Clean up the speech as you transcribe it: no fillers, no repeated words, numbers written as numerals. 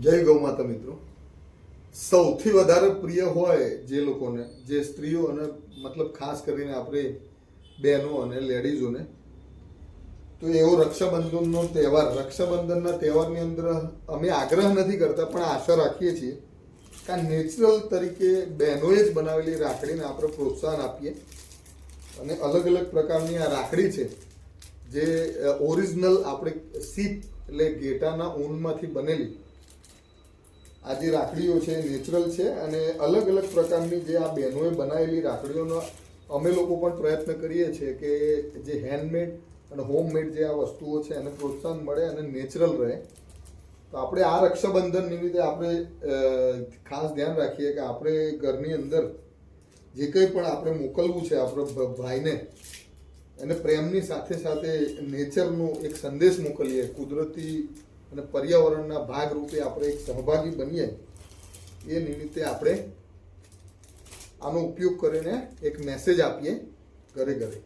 જય ગૌ માતા મિત્રો, સૌથી વધારે પ્રિય હોય જે લોકોને, જે સ્ત્રીઓ અને મતલબ ખાસ કરીને આપણે બહેનો અને લેડીઝોને, તો એવો રક્ષાબંધનનો તહેવાર. રક્ષાબંધનના તહેવારની અંદર અમે આગ્રહ નથી કરતા, પણ આશા રાખીએ છીએ કે આ નેચરલ તરીકે બહેનોએ જ બનાવેલી રાખડીને આપણે પ્રોત્સાહન આપીએ. અને અલગ અલગ પ્રકારની આ રાખડી છે જે ઓરિજિનલ આપણે સીપ એટલે ઘેટાના ઊનમાંથી બનેલી આ જે રાખડીઓ છે નેચરલ છે. અને અલગ અલગ પ્રકારની જે આ બહેનોએ બનાવેલી રાખડીઓનો અમે લોકો પણ પ્રયત્ન કરીએ છીએ કે જે હેન્ડમેડ અને હોમમેડ જે આ વસ્તુઓ છે એને પ્રોત્સાહન મળે અને નેચરલ રહે. તો આપણે આ રક્ષાબંધન નિમિત્તે આપણે ખાસ ધ્યાન રાખીએ કે આપણે ઘરની અંદર જે કંઈ પણ આપણે મોકલવું છે આપણે ભાઈને, એને પ્રેમની સાથે સાથે નેચરનો એક સંદેશ મોકલીએ, કુદરતી અને પર્યાવરણના ભાગરૂપે આપણે એક સહભાગી બનીએ. એ નિમિત્તે આપણે આનો ઉપયોગ કરીને એક મેસેજ આપીએ ઘરે ઘરે.